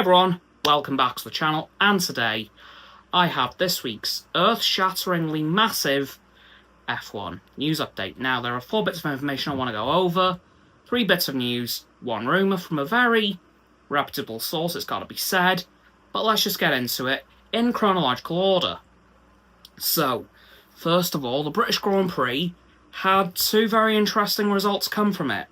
everyone, welcome back to the channel, and today I have this week's earth-shatteringly massive F1 news update. Now, there are 4 bits of information I want to go over, 3 bits of news, 1 rumour from a very reputable source, it's got to be said, but let's just get into it in chronological order. So, first of all, the British Grand Prix had 2 very interesting results come from it.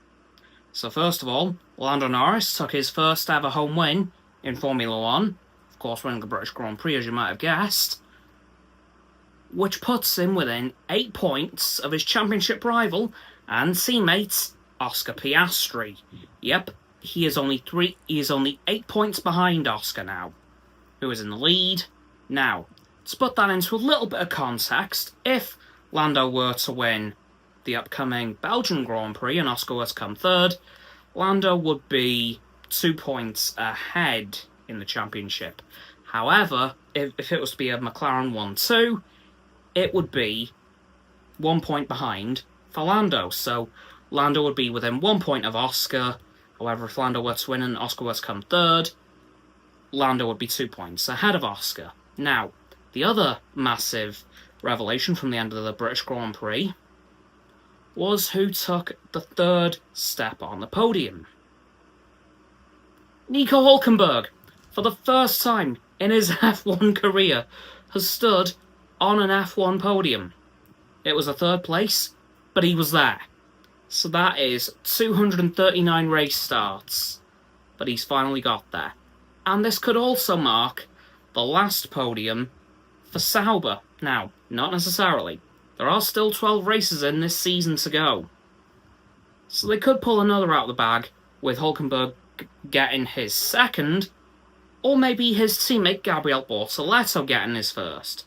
So first of all, Lando Norris took his first ever home win in Formula 1, of course winning the British Grand Prix as you might have guessed, which puts him within 8 points of his championship rival and teammate Oscar Piastri. Yep, he is only 8 points behind Oscar now, who is in the lead. Now, to put that into a little bit of context, if Lando were to win the upcoming Belgian Grand Prix and Oscar were to come third, Lando would be 2 points ahead in the championship. However, if it was to be a McLaren 1-2, it would be 1 point behind for Lando. So Lando would be within 1 point of Oscar. However, if Lando were to win and Oscar were to come third, Lando would be 2 points ahead of Oscar. Now, the other massive revelation from the end of the British Grand Prix was who took the 3rd step on the podium. Nico Hülkenberg, for the first time in his F1 career, has stood on an F1 podium. It was a 3rd place, but he was there. So that is 239 race starts, but he's finally got there. And this could also mark the last podium for Sauber. Now, not necessarily. There are still 12 races in this season to go. So they could pull another out of the bag, with Hülkenberg getting his 2nd, or maybe his teammate Gabriel Bortoleto getting his 1st.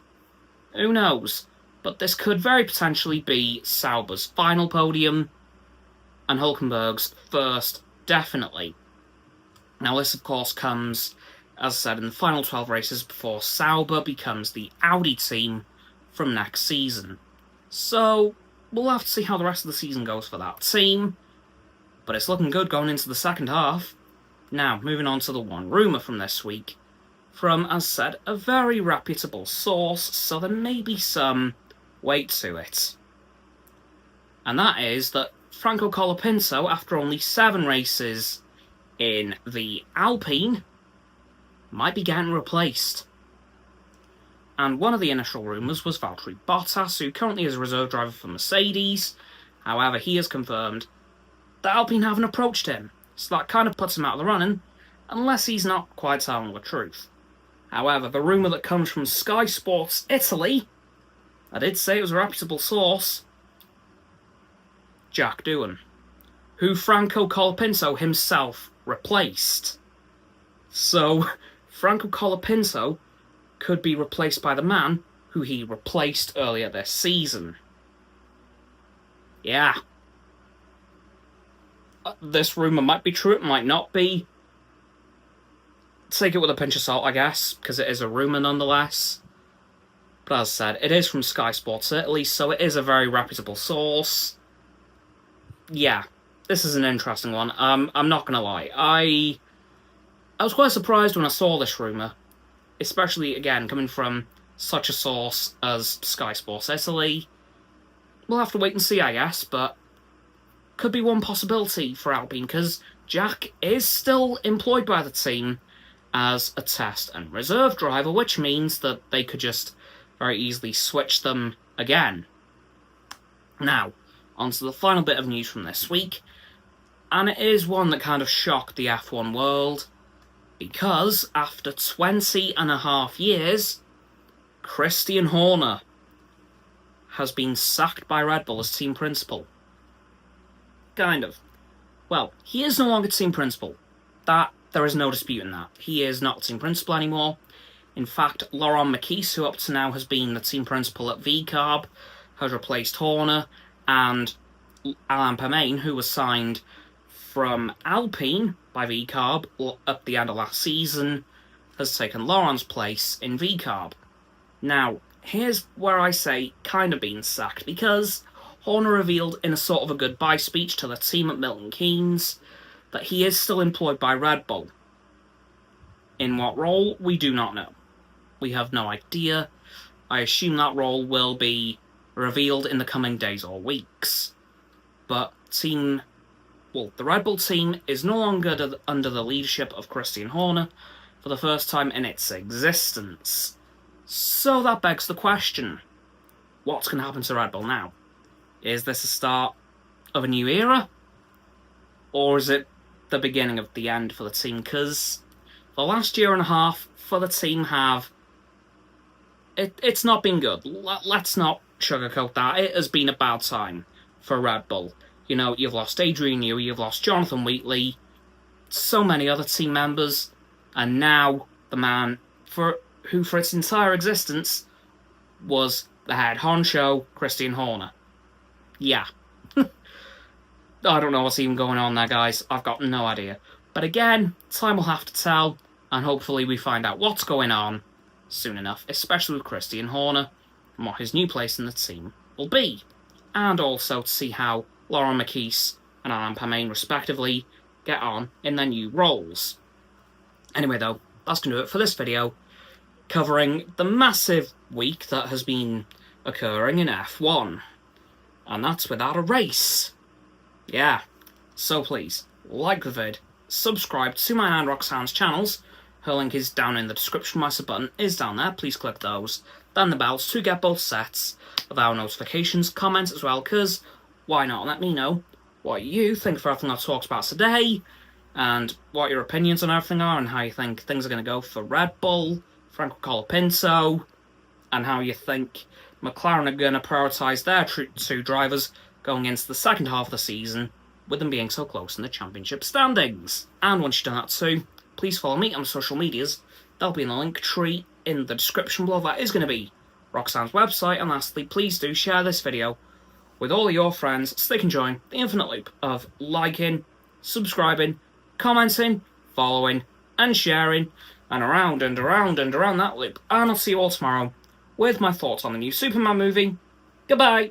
Who knows? But this could very potentially be Sauber's final podium, and Hülkenberg's 1st, definitely. Now this of course comes, as I said, in the final 12 races before Sauber becomes the Audi team from next season. So, we'll have to see how the rest of the season goes for that team, but it's looking good going into the second half. Now, moving on to the one rumour from this week, from, as said, a very reputable source, so there may be some weight to it. And that is that Franco Colapinto, after only 7 races in the Alpine, might be getting replaced. And one of the initial rumours was Valtteri Bottas, who currently is a reserve driver for Mercedes. However, he has confirmed that Alpine haven't approached him, so that kind of puts him out of the running, unless he's not quite telling the truth. However, the rumour that comes from Sky Sports Italy, I did say it was a reputable source, Jack Doohan, who Franco Colapinto himself replaced. So, Franco Colapinto could be replaced by the man who he replaced earlier this season. Yeah. This rumour might be true, it might not be. Take it with a pinch of salt, I guess, because it is a rumour nonetheless. But as I said, it is from Sky Sports Italy, so it is a very reputable source. Yeah, this is an interesting one. I'm not going to lie. I was quite surprised when I saw this rumour, especially, again, coming from such a source as Sky Sports Italy. We'll have to wait and see, I guess, but could be one possibility for Alpine, because Jack is still employed by the team as a test and reserve driver, which means that they could just very easily switch them again. Now, on to the final bit of news from this week, and it is one that kind of shocked the F1 world, because after 20.5 years, Christian Horner has been sacked by Red Bull as team principal. Kind of. Well, he is no longer team principal. There is no disputing that. He is not team principal anymore. In fact, Laurent Mekies, who up to now has been the team principal at VCarb, has replaced Horner, and Alain Permain, who was signed from Alpine by VCarb at the end of last season, has taken Laurent's place in VCarb. Now, here's where I say kind of been sacked, because Horner revealed in a sort of a goodbye speech to the team at Milton Keynes that he is still employed by Red Bull. In what role, we do not know. We have no idea. I assume that role will be revealed in the coming days or weeks. But the Red Bull team is no longer under the leadership of Christian Horner for the first time in its existence. So that begs the question, what's going to happen to Red Bull now? Is this the start of a new era? Or is it the beginning of the end for the team? Because the last year and a half for the team it's not been good. Let's not sugarcoat that. It has been a bad time for Red Bull. You know, you've lost Adrian Newey, you've lost Jonathan Wheatley, so many other team members, and now the man who for its entire existence was the head honcho, Christian Horner. Yeah. I don't know what's even going on there, guys. I've got no idea. But again, time will have to tell, and hopefully we find out what's going on soon enough, especially with Christian Horner, and what his new place in the team will be. And also to see how Laurent Marquis and Alain Permain, respectively, get on in their new roles. Anyway, though, that's going to do it for this video, covering the massive week that has been occurring in F1. And that's without a race. Yeah, so please, like the vid, subscribe to my and Roxanne's channels. Her link is down in the description, my sub button is down there, please click those. Then the bells to get both sets of our notifications, comments as well, because why not let me know what you think of everything I've talked about today, and what your opinions on everything are, and how you think things are going to go for Red Bull, Franco Colapinto, and how you think McLaren are going to prioritise their two drivers going into the second half of the season, with them being so close in the championship standings. And once you've done that too, please follow me on social medias. They'll be in the link tree in the description below. That is going to be Roxanne's website. And lastly, please do share this video with all of your friends so they can join the infinite loop of liking, subscribing, commenting, following, and sharing, and around and around and around that loop. And I'll see you all tomorrow with my thoughts on the new Superman movie. Goodbye!